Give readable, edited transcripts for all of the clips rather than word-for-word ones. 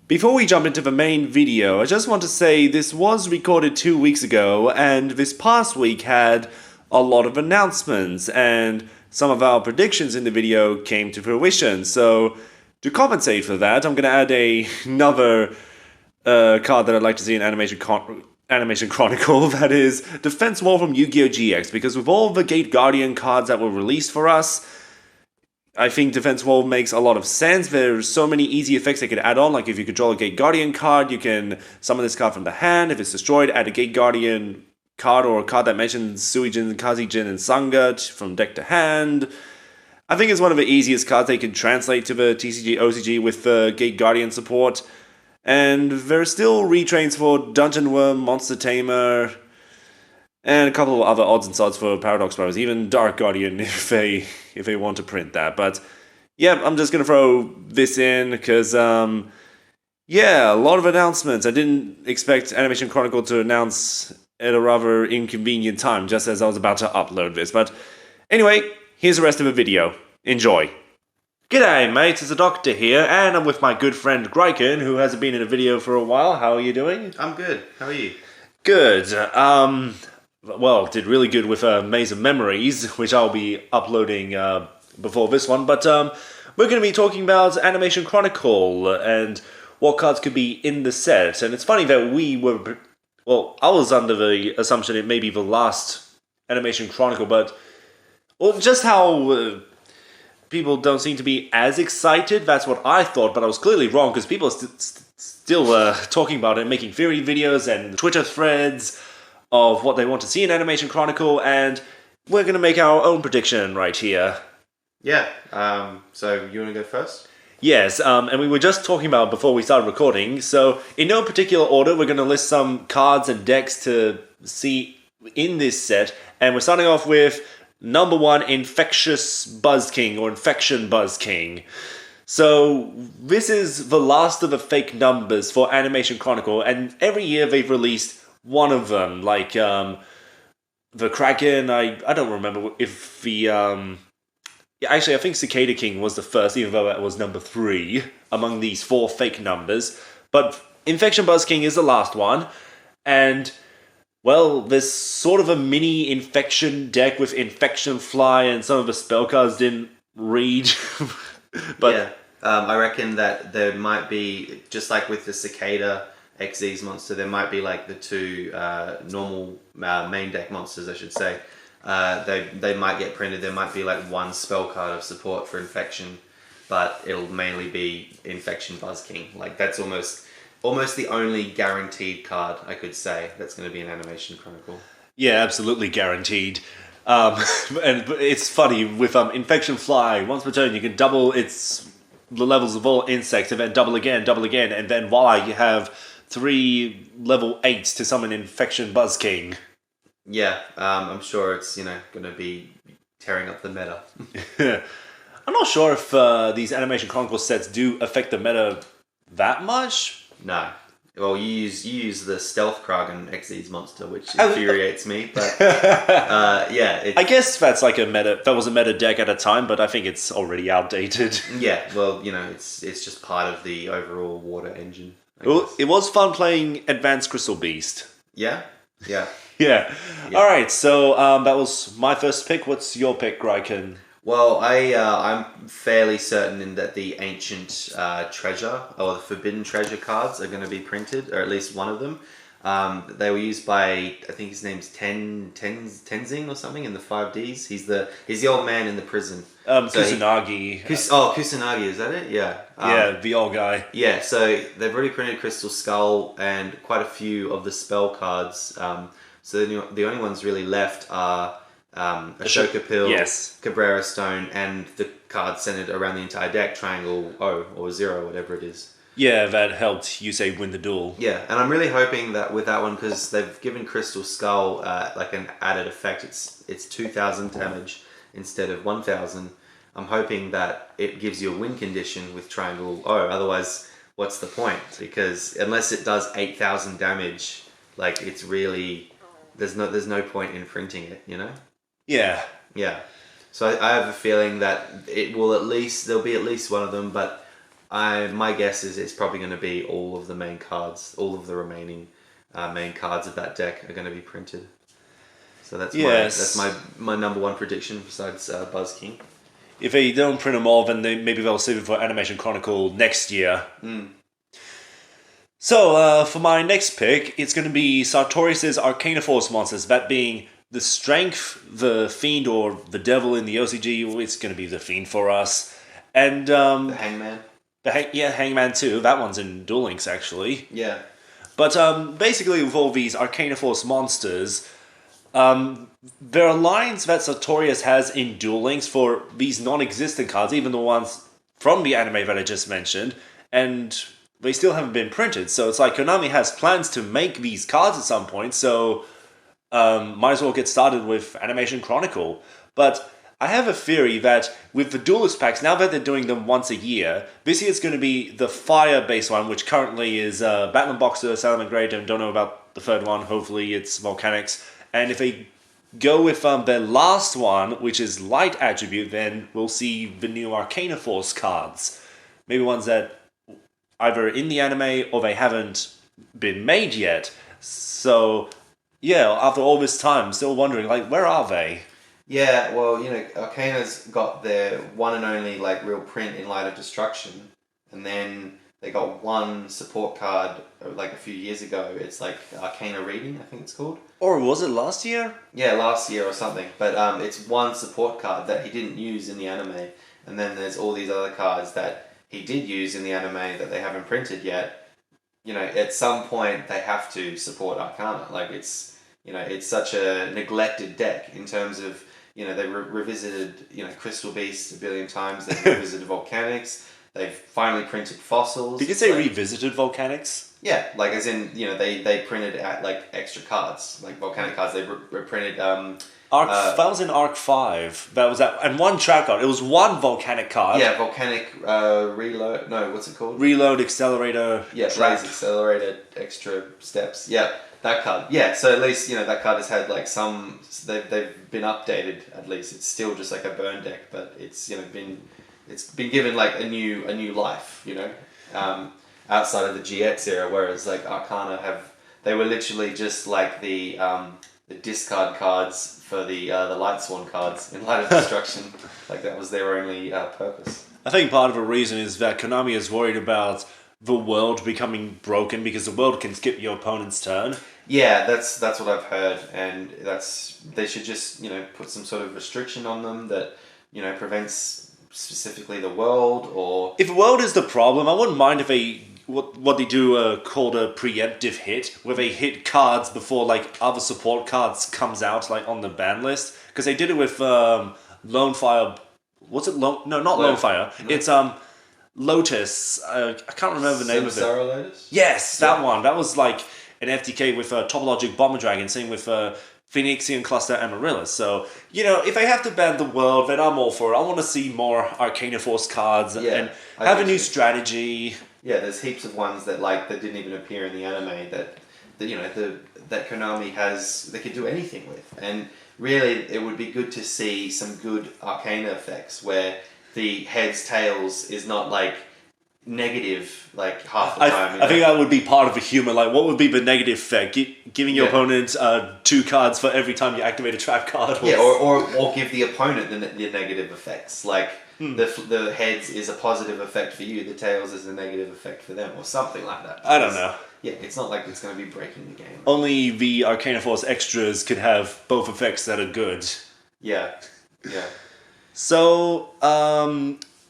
Before we jump into the main video, I just want to say this was recorded 2 weeks ago, and this past week had a lot of announcements, and some of our predictions in the video came to fruition. So, to compensate for that, I'm going to add another card that I'd like to see in Animation Chronicle, that is Defense Wall from Yu-Gi-Oh! GX, because with all the Gate Guardian cards that were released for us, I think Defense Wall makes a lot of sense. There's so many easy effects they could add on, like if you control a Gate Guardian card, you can summon this card from the hand. If it's destroyed, add a Gate Guardian card or a card that mentions Suijin, Kazijin, and Sangat from deck to hand. I think it's one of the easiest cards they can translate to the TCG, OCG with the Gate Guardian support. And there are still retrains for Dungeon Worm, Monster Tamer, and a couple of other odds and sods for Paradox Brothers, even Dark Guardian if they want to print that. But yeah, I'm just going to throw this in because, yeah, a lot of announcements. I didn't expect Animation Chronicle to announce at a rather inconvenient time, just as I was about to upload this. But anyway, here's the rest of the video. Enjoy. G'day mates, it's the Doctor here, and I'm with my good friend Gryken, who hasn't been in a video for a while. How are you doing? I'm good. How are you? Good. Well, did really good with Maze of Memories, which I'll be uploading before this one. But we're going to be talking about Animation Chronicle and what cards could be in the set. And it's funny that I was under the assumption it may be the last Animation Chronicle, but just how people don't seem to be as excited, that's what I thought, but I was clearly wrong, because people are still talking about it, making theory videos and Twitter threads of what they want to see in Animation Chronicle, and we're going to make our own prediction right here. Yeah, so you want to go first? Yes, and we were just talking about before we started recording, so in no particular order, we're going to list some cards and decks to see in this set, and we're starting off with number 1, Infectious Buzz King, or Infection Buzz King. So, this is the last of the fake numbers for Animation Chronicle, and every year they've released one of them, like the Kraken. I don't remember if the yeah, actually I think Cicada King was the first, even though that was number 3 among these 4 fake numbers. But Infection Buzz King is the last one, and well, there's sort of a mini infection deck with Infection Fly, and some of the spell cards didn't read. But yeah, I reckon that there might be, just like with the Cicada XZ's monster, there might be like the 2 normal main deck monsters, I should say. They might get printed. There might be like 1 spell card of support for Infection, but it'll mainly be Infection Buzz King. Like that's almost the only guaranteed card, I could say, that's going to be an Animation Chronicle. Yeah, absolutely guaranteed. And it's funny with Infection Fly. Once per turn, you can double the levels of all insects, and then double again, and then voila, you have 3 level 8s to summon Infection Buzz King. Yeah, I'm sure it's going to be tearing up the meta. I'm not sure if these Animation Chronicle sets do affect the meta that much. No. Well, you use the Stealth Kraken XZ's monster, which infuriates me. But yeah, I guess that's like that was a meta deck at a time, but I think it's already outdated. Yeah, well, it's just part of the overall water engine. Well, it was fun playing Advanced Crystal Beast. Yeah. Yeah. All right, so that was my first pick. What's your pick, Gryken? Well, I'm fairly certain that the Ancient Treasure, or the Forbidden Treasure cards are going to be printed, or at least one of them. They were used by, I think his name's Tenzing or something in the 5Ds. He's the old man in the prison. Kusanagi. Kusanagi, is that it? Yeah. Yeah, the old guy. Yeah, so they've already printed Crystal Skull and quite a few of the spell cards. So the only ones really left are Ashoka Pill, yes, Cabrera Stone, and the card centered around the entire deck, Triangle O or 0, whatever it is. Yeah, that helped you say win the duel. Yeah, and I'm really hoping that with that one, because they've given Crystal Skull like an added effect, it's 2,000 damage instead of 1,000. I'm hoping that it gives you a win condition with Triangle O, otherwise what's the point? Because unless it does 8,000 damage, like it's really, there's no point in printing it, Yeah. Yeah. So I have a feeling that there'll be at least one of them, but My guess is it's probably going to be all of the main cards, all of the remaining main cards of that deck are going to be printed. So that's my number one prediction besides Buzz King. If they don't print them all, then maybe they'll save it for Animation Chronicle next year. So, for my next pick, it's going to be Sartorius' Arcana Force monsters. That being the Strength, the Fiend, or the Devil in the OCG. It's going to be the Fiend for us. And the Hangman. Hangman too. That one's in Duel Links, actually. Yeah. But basically, with all these Arcana Force monsters, there are lines that Sartorius has in Duel Links for these non-existent cards, even the ones from the anime that I just mentioned, and they still haven't been printed. So it's like Konami has plans to make these cards at some point, so might as well get started with Animation Chronicle. But I have a theory that with the Duelist packs, now that they're doing them once a year, this year it's going to be the Fire-based one, which currently is Battling Boxer, Salamangreat, and don't know about the third one. Hopefully it's Volcanics. And if they go with their last one, which is Light Attribute, then we'll see the new Arcana Force cards. Maybe ones that either in the anime or they haven't been made yet. So, yeah, after all this time, I'm still wondering, like, where are they? Yeah, well, Arcana's got their one and only, real print in Light of Destruction. And then they got one support card, a few years ago. It's, Arcana Reading, I think it's called. Or was it last year? Yeah, last year or something. But it's one support card that he didn't use in the anime. And then there's all these other cards that he did use in the anime that they haven't printed yet. At some point they have to support Arcana. It's such a neglected deck in terms of, they revisited, Crystal Beast a billion times. They've revisited Volcanics. They've finally printed Fossils. Did you say revisited Volcanics? Yeah, as in, they printed extra cards, Volcanic cards. They reprinted that was in Arc 5. That was that, and one trap card. It was one Volcanic card. Yeah, Volcanic Reload. No, what's it called? Reload, Accelerator. Yeah, Blaze Accelerator, extra steps. Yeah, that card. Yeah, so at least that card has had some. They've been updated. At least it's still just a burn deck, but it's been given a new life. Outside of the GX era, whereas Arcana they were literally just the discard cards for the Light Sworn cards in Light of Destruction. That was their only purpose. I think part of the reason is that Konami is worried about the world becoming broken because the world can skip your opponent's turn. Yeah, that's what I've heard, and they should just put some sort of restriction on them that prevents specifically the world. Or if the world is the problem, I wouldn't mind if they what they do called a preemptive hit, where they hit cards before other support cards comes out on the ban list, because they did it with Lone Fire. What's it? No, not Lone Fire. No. It's Lotus. I can't remember the name of it. Lotus? Yes, that one. That was an FTK with Top Logic Bomber Dragon. Same with Phoenixian Cluster Amaryllis. So, if they have to ban the world, then I'm all for it. I want to see more Arcana Force cards and have a new strategy. Yeah, there's heaps of ones that that didn't even appear in the anime that Konami has. They could do anything with, and really, it would be good to see some good Arcana effects where the heads tails is not negative half the time. I think that would be part of the humor. What would be the negative effect? Giving your opponent 2 cards for every time you activate a trap card. Yeah, or give the opponent the negative effects. The heads is a positive effect for you, the tails is a negative effect for them, or something like that. I don't know. Yeah, it's not like it's going to be breaking the game. Only the Arcana Force extras could have both effects that are good. Yeah. So,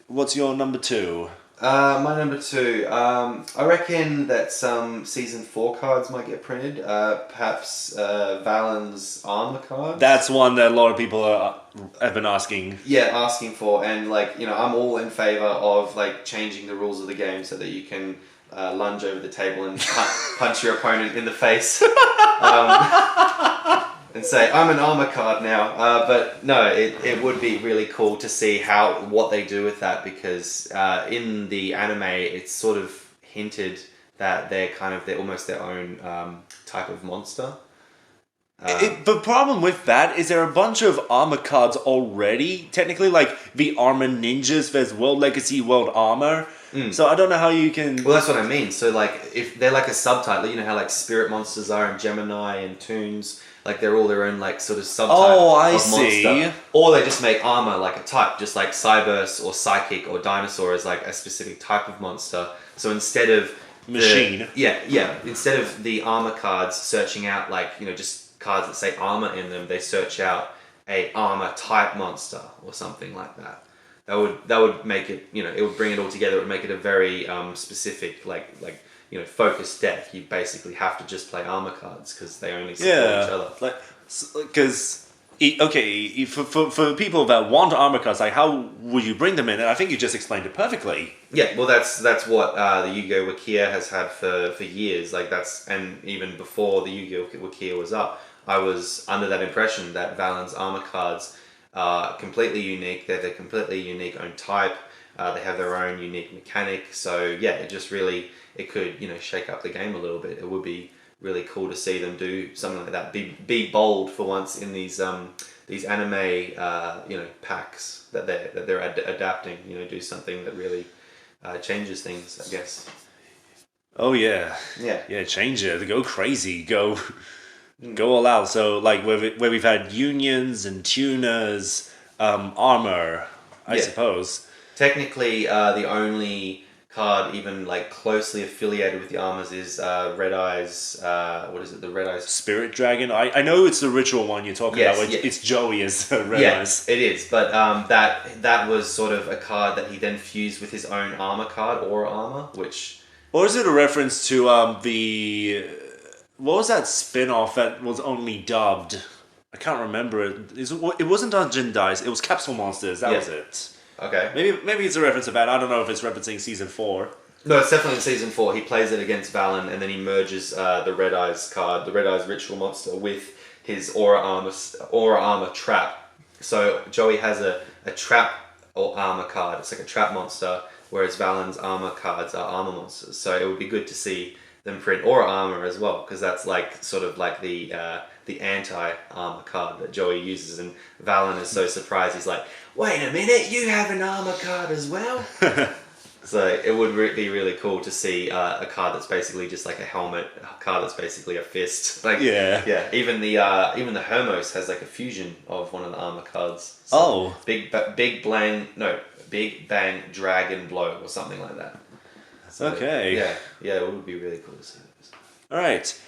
what's your number 2? My number 2, I reckon that some Season 4 cards might get printed. Perhaps Valen's armor cards. That's one that a lot of people have been asking. Yeah, asking for. And, I'm all in favour of, changing the rules of the game so that you can lunge over the table and punch your opponent in the face. And say, I'm an armor card now. But no, it would be really cool to see what they do with that, because in the anime it's sort of hinted that they're almost their own type of monster. The problem with that is there are a bunch of armor cards already. Technically, the Armor Ninjas, there's World Legacy, World Armor. So I don't know how you can... Well, that's what I mean. So, like, if they're like a subtype, you know how, like, spirit monsters are in Gemini and Toons, like, they're all their own, like, sort of subtype of monster. Or they just make armor like a type, just like Cyberse or Psychic or Dinosaur is, like, a specific type of monster. So instead of... Machine. Instead of the armor cards searching out, like, you know, just cards that say armor in them, they search out a armor type monster or something like that. That would make it, you know, it would bring it all together. It would make it a very specific, like you know, focused deck. You basically have to just play armor cards because they only support each other. Like, because for people that want armor cards, like how would you bring them in? And I think you just explained it perfectly. Yeah, well, that's what the Yu-Gi-Oh! Wikia has had for years. Like and even before the Yu-Gi-Oh! Wikia was up, I was under that impression that Valen's armor cards are completely unique. They're their completely unique own type. They have their own unique mechanic. So yeah, it could, you know, shake up the game a little bit. It would be really cool to see them do something like that. Be bold for once in these anime you know, packs that they're adapting. You know, do something that really changes things, I guess. Oh yeah, change it. Go crazy. Go all out. So like where we've had unions and tuners, armor, I suppose. Technically, the only card even like closely affiliated with the armors is Red Eyes. What is it? The Red Eyes Spirit Dragon. I know it's the ritual one you're talking about. It's Joey as Red Eyes. It is. But that was sort of a card that he then fused with his own armor card, Aura Armor, which. Or is it a reference to the? What was that spin-off that was only dubbed? I can't remember it. It wasn't Dungeon Dice. It was Capsule Monsters. That was it. Okay. Maybe it's a reference to that. I don't know if it's referencing season 4. No, it's definitely in season 4. He plays it against Valen, and then he merges the Red Eyes card, the Red Eyes Ritual Monster, with his Aura Armor Trap. So Joey has a trap or armor card. It's like a trap monster, whereas Valen's armor cards are armor monsters. So it would be good to see them print Aura Armor as well, because that's like sort of like the anti-armor card that Joey uses, and Valen is so surprised. He's like, "Wait a minute, you have an armor card as well?" So it would be really cool to see a card that's basically just like a helmet, a card that's basically a fist. Like even the Hermos has like a fusion of one of the armor cards. So Big Bang Dragon Blow or something like that. So, okay. Yeah, it would be really cool to see those. All right.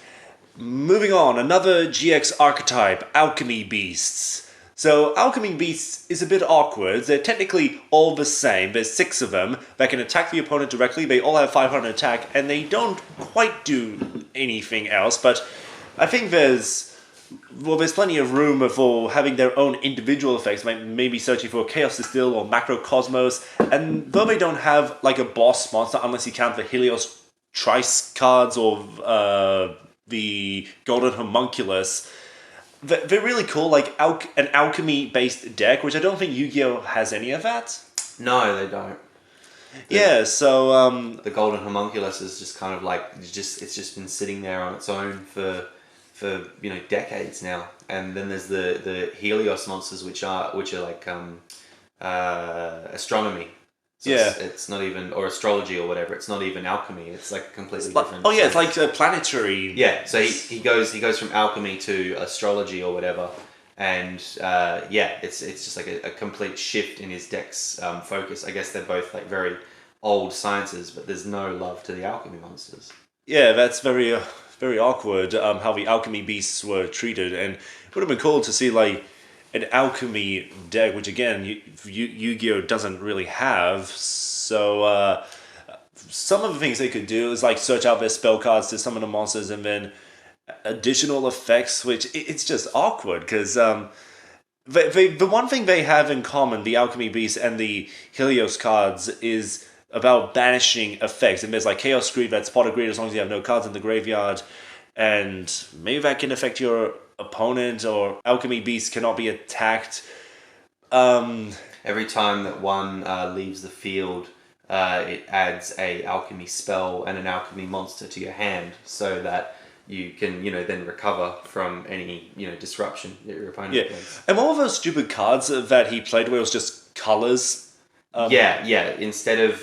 Moving on, another GX archetype, Alchemy Beasts. So, Alchemy Beasts is a bit awkward. They're technically all the same. There's 6 of them that can attack the opponent directly. They all have 500 attack, and they don't quite do anything else. But I think there's plenty of room for having their own individual effects, like maybe searching for Chaos Distill or Macrocosmos. And though they don't have like a boss monster, unless you count the Helios Trice cards or the Golden Homunculus, they're really cool. Like an alchemy-based deck, which I don't think Yu-Gi-Oh! Has any of that. No, they don't. So the Golden Homunculus is just kind of like it's just been sitting there on its own for decades now. And then there's the Helios monsters, which are like astronomy. So it's not even, or astrology or whatever. It's not even alchemy. It's like a completely different. Oh yeah, it's like a planetary. Yeah, so he goes from alchemy to astrology or whatever, and it's just like a complete shift in his deck's focus. I guess they're both like very old sciences, but there's no love to the alchemy monsters. Yeah, that's very awkward. How the alchemy beasts were treated, and it would have been cool to see like an alchemy deck, which again Yu-Gi-Oh! Doesn't really have. So some of the things they could do is like search out their spell cards to summon the monsters, and then additional effects, which it's just awkward because the one thing they have in common, the alchemy beast and the Helios cards, is about banishing effects. And there's like Chaos Greed, that's pot of greed as long as you have no cards in the graveyard, and maybe that can affect your opponent, or alchemy beast cannot be attacked. Every time that one leaves the field, it adds a alchemy spell and an alchemy monster to your hand, so that you can then recover from any disruption that your opponent plays. And all of those stupid cards that he played where it was just colors, Instead of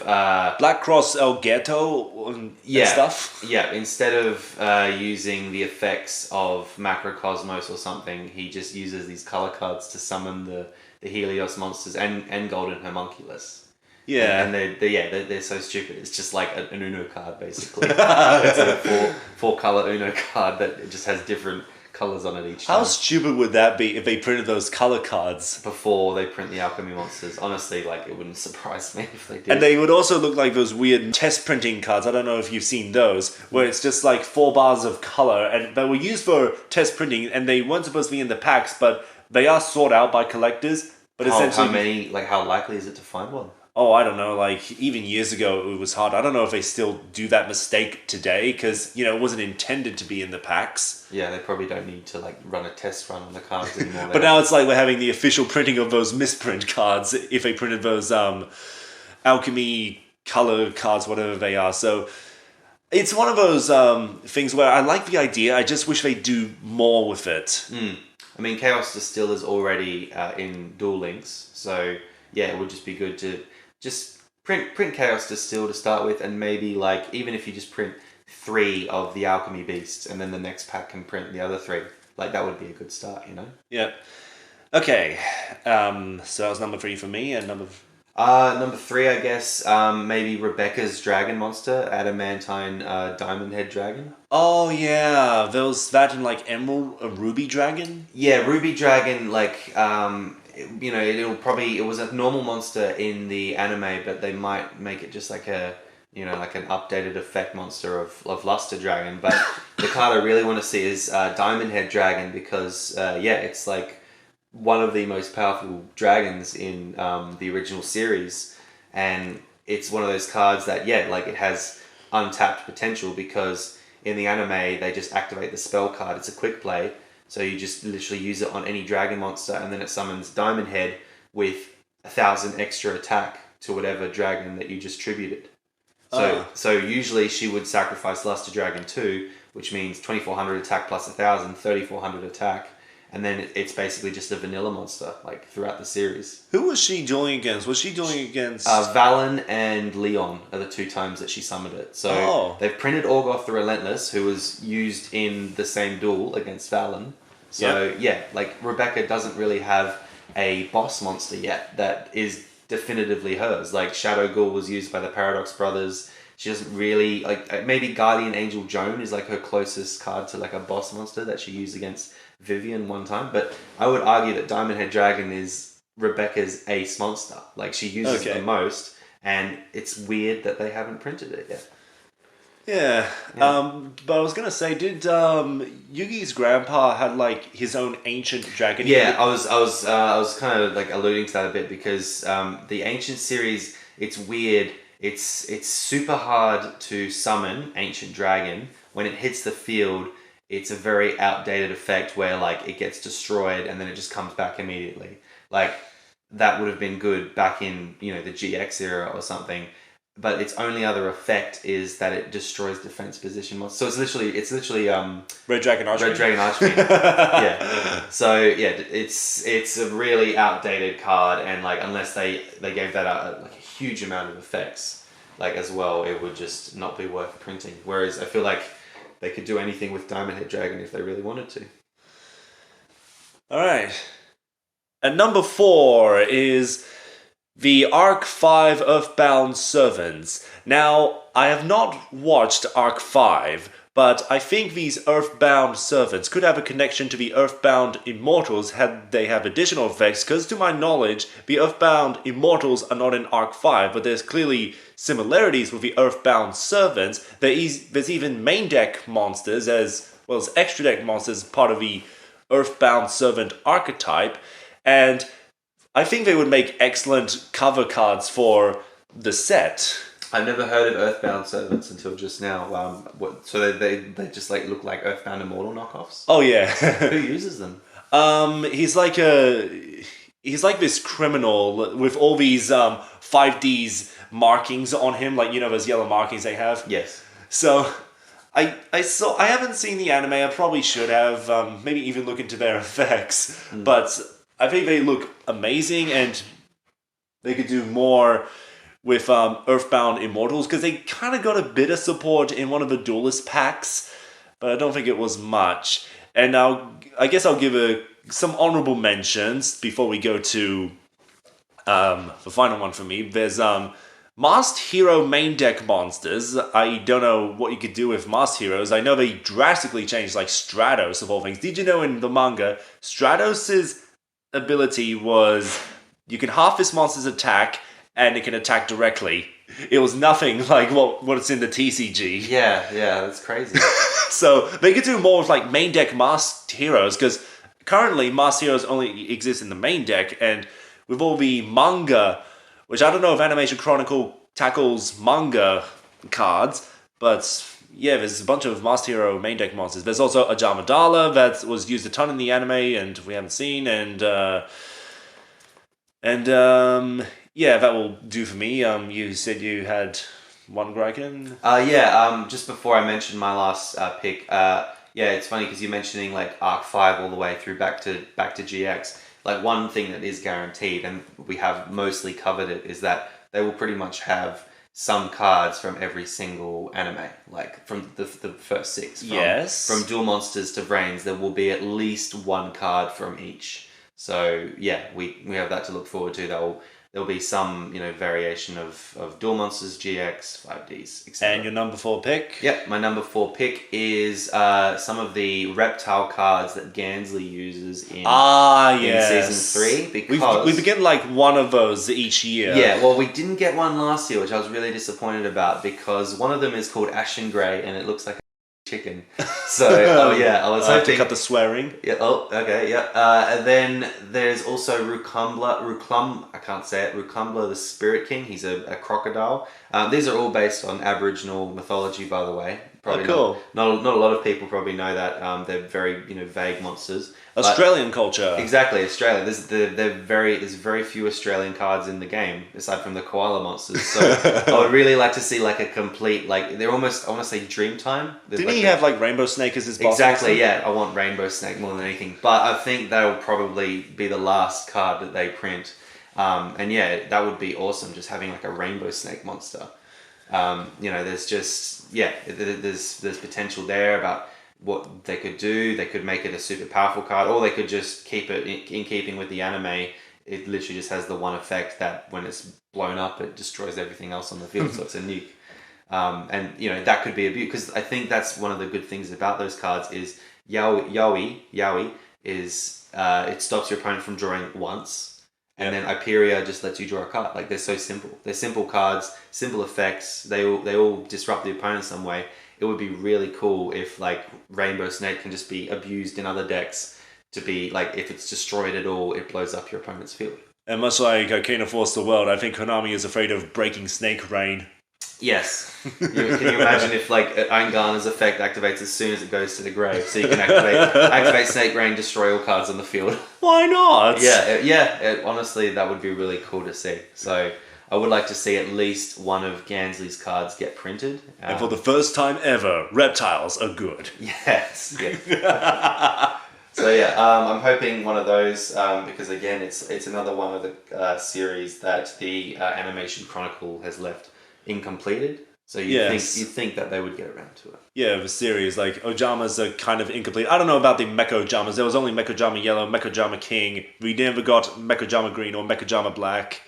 Black Cross El Ghetto and stuff. Yeah, instead of using the effects of Macrocosmos or something, he just uses these color cards to summon the Helios monsters and Golden Homunculus. Yeah. And they're so stupid. It's just like an Uno card, basically. It's a four color Uno card that just has different colors on it each time. How stupid would that be if they printed those color cards? Before they print the alchemy monsters. Honestly, like, it wouldn't surprise me if they did. And they would also look like those weird test printing cards. I don't know if you've seen those, where it's just like 4 bars of color, and they were used for test printing, and they weren't supposed to be in the packs, but they are sought out by collectors. But essentially, how likely is it to find one? Oh, I don't know, like, even years ago it was hard. I don't know if they still do that mistake today, because, it wasn't intended to be in the packs. Yeah, they probably don't need to, like, run a test run on the cards anymore. But now it's like we're having the official printing of those misprint cards, if they printed those alchemy color cards, whatever they are. So it's one of those things where I like the idea, I just wish they do more with it. I mean, Chaos Distill is already in Duel Links, so yeah, it would just be good to just print Chaos Distill to start with, and maybe, like, even if you just print 3 of the Alchemy Beasts, and then the next pack can print the other 3, like, that would be a good start, Yeah. Okay, so that was number 3 for me, and number 3, I guess, maybe Rebecca's Dragon Monster, Adamantine Diamond Head Dragon. Oh yeah, that in like Emerald, a Ruby Dragon? Yeah, Ruby Dragon, like, it was a normal monster in the anime, but they might make it just like an updated effect monster of Luster Dragon. But the card I really want to see is Diamond Head Dragon, because it's like one of the most powerful dragons in the original series, and it's one of those cards that it has untapped potential, because in the anime they just activate the spell card. It's a quick play. So you just literally use it on any dragon monster, and then it summons Diamond Head with 1,000 extra attack to whatever dragon that you just tributed. So usually she would sacrifice Luster Dragon 2, which means 2,400 attack plus 1,000, 3,400 attack. And then it's basically just a vanilla monster, like, throughout the series. Who was she dueling against? Was she dueling against... Valen and Leon are the 2 times that she summoned it. So they've printed Orgoth the Relentless, who was used in the same duel against Valen. So, Rebecca doesn't really have a boss monster yet that is definitively hers. Like, Shadow Ghoul was used by the Paradox Brothers. She doesn't really... maybe Guardian Angel Joan is, like, her closest card to, like, a boss monster that she used against Vivian one time, but I would argue that Diamond Head Dragon is Rebecca's ace monster. Like, she uses it the most, and it's weird that they haven't printed it yet. Yeah. But I was gonna say, did Yugi's grandpa had like his own ancient dragon? Yeah, I was kind of like alluding to that a bit, because the ancient series, it's weird. It's super hard to summon Ancient Dragon. When it hits the field, it's a very outdated effect where, like, it gets destroyed and then it just comes back immediately. Like, that would have been good back in, the GX era or something. But its only other effect is that it destroys defense position monsters. So it's literally Red Dragon Archfiend. Red Dragon Archfiend. Yeah. So yeah, it's a really outdated card, and like, unless they gave that out like a huge amount of effects, like, as well, it would just not be worth printing. Whereas I feel like they could do anything with Diamond Head Dragon if they really wanted to. Alright. And number 4 is the Arc 5 Earthbound Servants. Now, I have not watched Arc 5, but I think these Earthbound Servants could have a connection to the Earthbound Immortals had they have additional effects, because to my knowledge, the Earthbound Immortals are not in Arc 5, but there's clearly similarities with the Earthbound Servants. There's even main deck monsters as well as extra deck monsters part of the Earthbound Servant archetype, and I think they would make excellent cover cards for the set. I've never heard of Earthbound Servants until just now. So they just like look like Earthbound Immortal knockoffs? Oh yeah. Who uses them? He's like this criminal with all these 5Ds markings on him, like, those yellow markings they have. Yes. So I haven't seen the anime. I probably should have. Maybe even look into their effects. But I think they look amazing, and they could do more with Earthbound Immortals, because they kind of got a bit of support in one of the Duelist packs, but I don't think it was much. And now, I guess I'll give some honorable mentions before we go to the final one for me. There's Masked Hero main deck monsters. I don't know what you could do with Masked Heroes. I know they drastically changed, like Stratos of all things. Did you know in the manga, Stratos' ability was you can half this monster's attack and it can attack directly. It was nothing like what's in the TCG. Yeah, that's crazy. So they could do more with like main deck Masked Heroes, because currently Masked Heroes only exist in the main deck, and with all the manga, which I don't know if Animation Chronicle tackles manga cards, but yeah, there's a bunch of Masked Hero main deck monsters. There's also Ajamadala that was used a ton in the anime and we haven't seen, and yeah, that will do for me. You said you had one Gryken? Just before I mentioned my last pick, it's funny because you're mentioning like Arc 5 all the way through back to GX. Like one thing that is guaranteed, and we have mostly covered it, is that they will pretty much have some cards from every single anime, like from the first six. From Duel Monsters to Brains, there will be at least one card from each. So yeah, we have that to look forward to. There'll be some, variation of Duel Monsters, GX, 5Ds, etc. And your number 4 pick? Yep, my number 4 pick is some of the reptile cards that Gansley uses in Season 3. Because we get like one of those each year. Yeah, well, we didn't get one last year, which I was really disappointed about, because one of them is called Ashen Grey, and it looks like a chicken. So, I was hoping to cut the swearing. Yeah. Oh, okay. Yeah. And then there's also I can't say it. Rukumbla, the Spirit King. He's a crocodile. These are all based on Aboriginal mythology, by the way. Probably cool. Not a lot of people probably know that. They're very vague monsters. Australian culture. Exactly, Australia. There's very few Australian cards in the game aside from the koala monsters. So I would really like to see like a complete, like they're almost, I want to say Dreamtime. Didn't he have like Rainbow Snake as his boss? Exactly, yeah. I want Rainbow Snake more than anything. But I think that will probably be the last card that they print. And yeah, that would be awesome, just having like a Rainbow Snake monster. There's just, there's potential there about what they could do. They could make it a super powerful card, or they could just keep it in keeping with the anime. It literally just has the one effect that when it's blown up, it destroys everything else on the field. So it's a nuke. And that could be a beauty, because I think that's one of the good things about those cards is Yowie is it stops your opponent from drawing once. And then Hyperia just lets you draw a card. Like, they're so simple. They're simple cards, simple effects. They all disrupt the opponent some way. It would be really cool if like Rainbow Snake can just be abused in other decks to be like, if it's destroyed at all, it blows up your opponent's field. And much like Arcana Force the World, I think Konami is afraid of breaking Snake Rain. Yes. Can you imagine if like Angana's effect activates as soon as it goes to the grave, so you can activate Snake Rain, destroy all cards on the field? Why not? Honestly, that would be really cool to see. So I would like to see at least one of Gansley's cards get printed. And for the first time ever, reptiles are good. Yes. So I'm hoping one of those, because again, it's another one of the series that the Animation Chronicle has left incompleted. So you think that they would get around to it. Yeah, the series, like, Ojamas are kind of incomplete. I don't know about the Mecha-Ojamas. There was only Mecha-Ojama Yellow, Mecha-Ojama King. We never got Mecha-Ojama Green or Mecha-Ojama Black.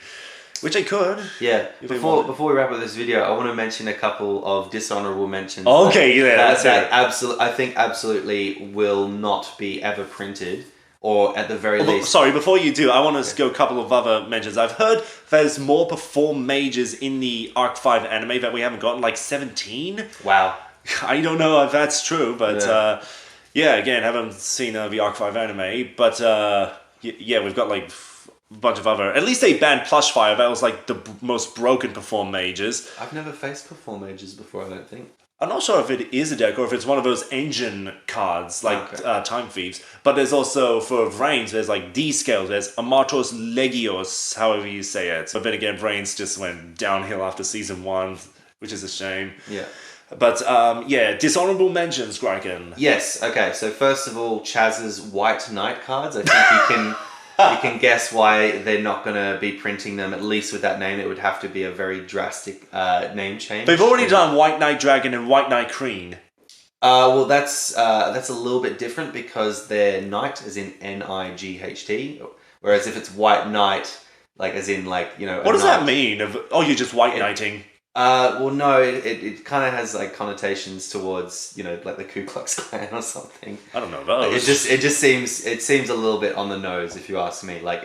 Which I could. Yeah. Before we wrap up this video, I want to mention a couple of dishonorable mentions. Okay, I think absolutely will not be ever printed, or at the very least. Sorry, before you do, I want to go a couple of other mentions. I've heard there's more Perform Mages in the Arc 5 anime that we haven't gotten, like 17. Wow. I don't know if that's true, but again, haven't seen the Arc 5 anime, but we've got like bunch of other. At least they banned Plushfire. That was like the most broken Perform Mages. I've never faced Perform Mages before, I don't think. I'm not sure if it is a deck or if it's one of those engine cards, like Time Thieves. But there's also, for Vrains, there's like D-Scales, there's Amatos Legios, however you say it. But then again, Vrains just went downhill after Season 1, which is a shame. Yeah. But, dishonorable mentions, Gryken. Yes, okay. So first of all, Chaz's White Knight cards. I think can guess why they're not going to be printing them, at least with that name. It would have to be a very drastic name change. They've already done White Knight Dragon and White Knight Kreen. Well, that's a little bit different because they're Knight, as in Night, whereas if it's White Knight, like as in like, you know... What does that mean? You're just White Knighting? Well, no, it kind of has like connotations towards, you know, like the Ku Klux Klan or something. I don't know those. It just seems a little bit on the nose, if you ask me. Like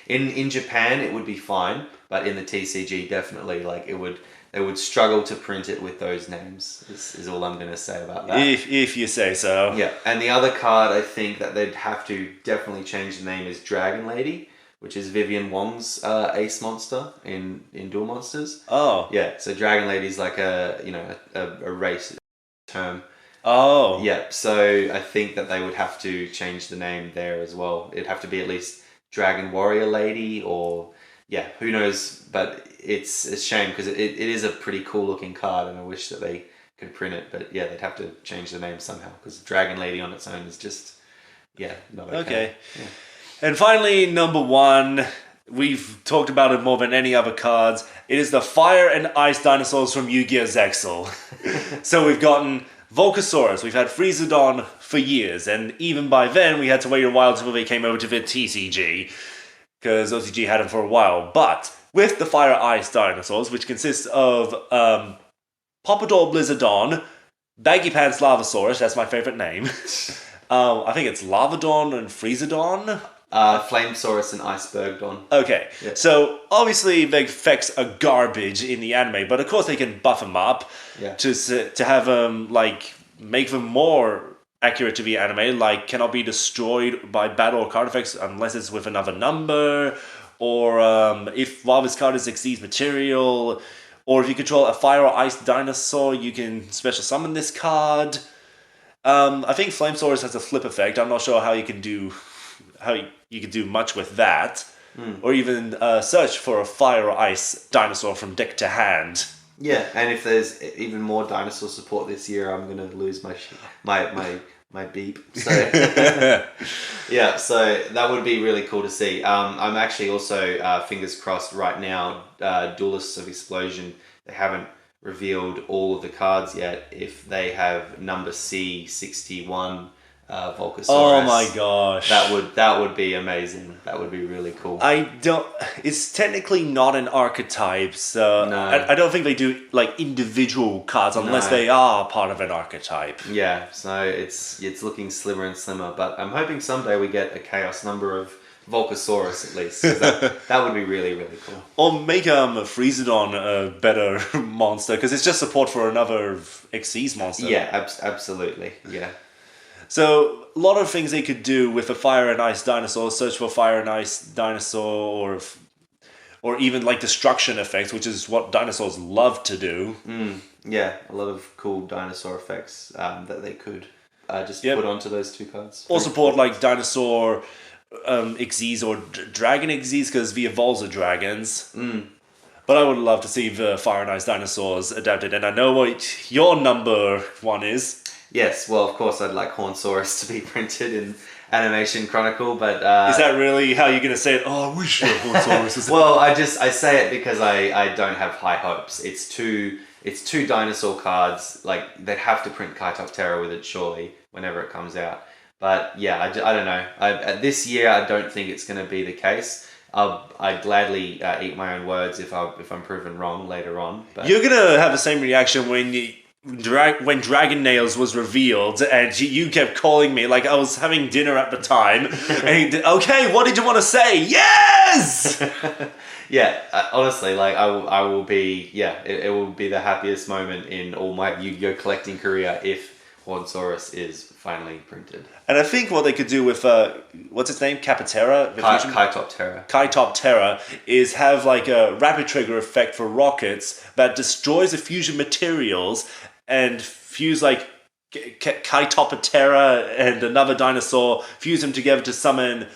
in Japan it would be fine, but in the TCG definitely like they would struggle to print it with those names. Is all I'm going to say about that. If you say so. Yeah, and the other card I think that they'd have to definitely change the name is Dragon Lady, which is Vivian Wong's ace monster in Duel Monsters. Oh. Yeah, so Dragon Lady's like a race term. Oh. Yeah, so I think that they would have to change the name there as well. It'd have to be at least Dragon Warrior Lady or, yeah, who knows. But it's a shame because it is a pretty cool looking card and I wish that they could print it. But yeah, they'd have to change the name somehow because Dragon Lady on its own is just, yeah, not okay. Okay. Yeah. And finally, number 1, we've talked about it more than any other cards. It is the Fire and Ice dinosaurs from Yu-Gi-Oh! Zexal. So we've gotten Volcasaurus, we've had Freezodon for years, and even by then we had to wait a while until they came over to the TCG, because OCG had them for a while. But with the Fire Ice dinosaurs, which consists of Popador Blizzardon, Baggy Pants Lavasaurus, that's my favorite name. I think it's Lavadon and Freezodon. Flamesaurus and Icebergdon. Okay, yeah. So obviously the effects are garbage in the anime, but of course they can buff them up to have them like make them more accurate to the anime. Like cannot be destroyed by battle or card effects unless it's with another number, or while this card is Xyz material, or if you control a fire or ice dinosaur, you can special summon this card. I think Flamesaurus has a flip effect. I'm not sure how you can do much with that, or even search for a fire or ice dinosaur from deck to hand. Yeah, and if there's even more dinosaur support this year, I'm gonna lose my beep. So yeah, so that would be really cool to see. I'm actually also fingers crossed right now. Duelists of Explosion, they haven't revealed all of the cards yet. If they have number C61 Volcasaurus, oh my gosh, that would be amazing. That would be really cool. It's technically not an archetype, so no. I don't think they do like individual cards unless they are part of an archetype. Yeah, so it's looking slimmer and slimmer, but I'm hoping someday we get a chaos number of Volcasaurus at least. That would be really, really cool. Or make Freezodon a better monster, because it's just support for another Xyz monster. Yeah, absolutely. Yeah. So a lot of things they could do with a fire and ice dinosaur, search for fire and ice dinosaur, or even like destruction effects, which is what dinosaurs love to do. Yeah, a lot of cool dinosaur effects that they could just put onto those two cards. Or support like dinosaur Xyz or dragon Xyz, because the evolves are dragons. But I would love to see the fire and ice dinosaurs adapted, and I know what your number 1 is. Yes, well, of course, I'd like Hornsaurus to be printed in Animation Chronicle, but... is that really how you're going to say it? Oh, I wish Hornsaurus was... Well, I say it because I don't have high hopes. It's two dinosaur cards. Like, they'd have to print Kaitoptera with it, surely, whenever it comes out. But, yeah, I don't know. This year, I don't think it's going to be the case. I'd gladly eat my own words if I'm proven wrong later on. But you're going to have the same reaction when Dragon Nails was revealed, and you kept calling me like I was having dinner at the time. And okay, what did you want to say? Yes. Yeah, honestly, like I will be. Yeah, it will be the happiest moment in all my Yu-Gi-Oh collecting career if Hornsaurus is finally printed. And I think what they could do with what's its name, Capitera, Kaitoptera, is have like a rapid trigger effect for rockets that destroys the fusion materials and fuse like Kaitoptera and another dinosaur, fuse them together to summon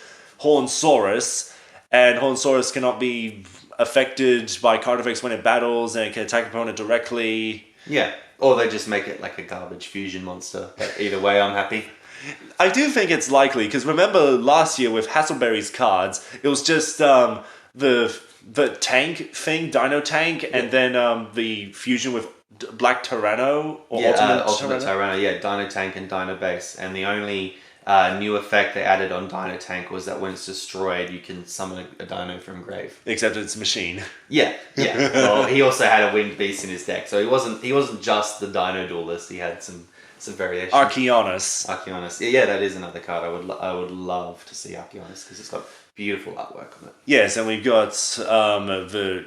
Hornsaurus, and Hornsaurus cannot be affected by card effects when it battles and can attack opponent directly. Yeah. Or they just make it like a garbage fusion monster. But either way, I'm happy. I do think it's likely, because remember last year with Hasselberry's cards, it was just the tank thing, Dino Tank, and then the fusion with Black Tyranno or Ultimate Tyranno. Yeah, Dino Tank and Dino Base. And the only new effect they added on Dino Tank was that when it's destroyed, you can summon a dino from grave. Except it's a machine. Yeah. Well, he also had a winged beast in his deck, so he wasn't just the Dino Duelist. He had some variations. Archeonis. Yeah, that is another card. I would love to see Archeonis because it's got beautiful artwork on it. Yes, and we've got the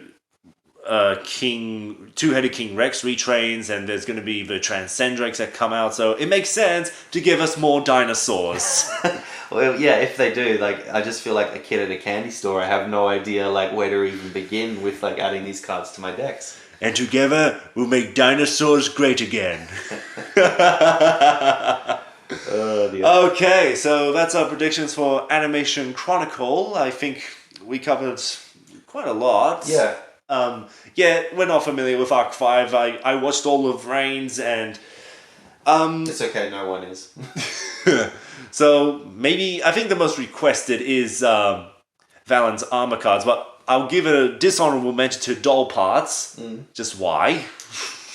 two-headed King Rex retrains, and there's going to be the Transcendrex that come out, so it makes sense to give us more dinosaurs. Well, yeah, if they do, like, I just feel like a kid at a candy store. I have no idea, like, where to even begin with, like, adding these cards to my decks. And together, we'll make dinosaurs great again. Okay, so that's our predictions for Animation Chronicle. I think we covered quite a lot. Yeah. We're not familiar with Arc 5. I watched all of Reigns, and it's okay, no one is. So maybe I think the most requested is Valen's armor cards, but I'll give it a dishonorable mention to Doll Parts. Just why?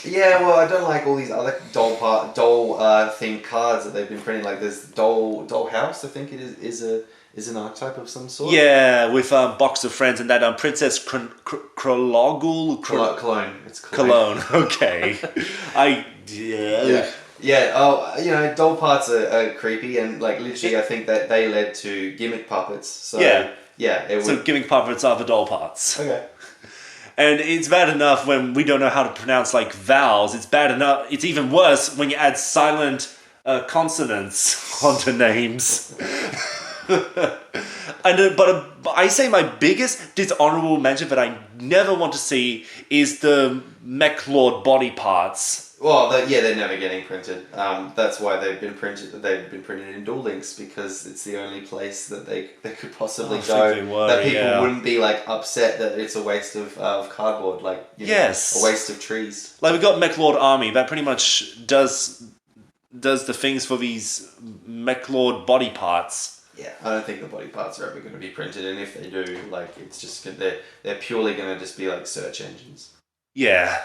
Yeah, well, I don't like all these other doll themed cards that they've been printing. Like there's Doll House, I think it is an archetype of some sort. Yeah, with Box of Friends and that Princess Cologne. It's Cologne. Okay. Yeah. Oh, Doll Parts are creepy, and like literally, I think that they led to gimmick puppets. So so gimmick puppets are the Doll Parts. Okay. And it's bad enough when we don't know how to pronounce like vowels. It's bad enough. It's even worse when you add silent consonants onto names. But I say my biggest dishonorable mention that I never want to see is the Mech Lord body parts. Well, they're never getting printed. That's why they've been printed. They've been printed in Duel Links because it's the only place that they could possibly go that people wouldn't be like upset that it's a waste of cardboard, like a waste of trees. Like we got Mech Lord Army that pretty much does the things for these Mech Lord body parts. Yeah, I don't think the body parts are ever going to be printed, and if they do, like it's just they're purely going to just be like search engines. Yeah.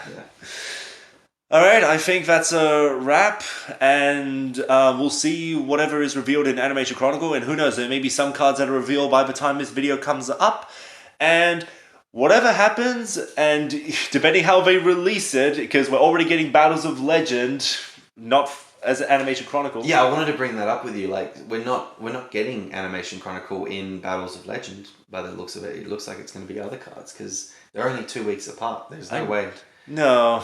Alright, I think that's a wrap, and we'll see whatever is revealed in Animation Chronicle, and who knows, there may be some cards that are revealed by the time this video comes up, and whatever happens, and depending how they release it, because we're already getting Battles of Legend, not as an Animation Chronicle. Yeah, I wanted to bring that up with you, like, we're not getting Animation Chronicle in Battles of Legend, by the looks of it. It looks like it's going to be other cards, because they're only 2 weeks apart. There's no way. No,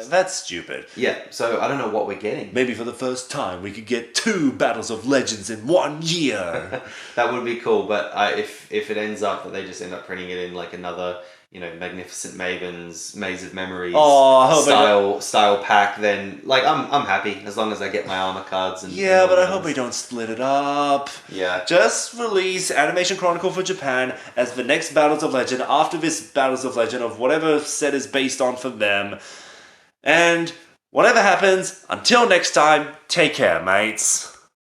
that's stupid. Yeah, so I don't know what we're getting. Maybe for the first time we could get 2 Battles of Legends in 1 year. That would be cool, but if it ends up that they just end up printing it in like another, Magnificent Mavens, Maze of Memories style pack, then like I'm happy as long as I get my armor cards. But I hope they don't split it up. Yeah. Just release Animation Chronicle for Japan as the next Battles of Legend after this Battles of Legend of whatever set is based on for them. And whatever happens, until next time, take care, mates.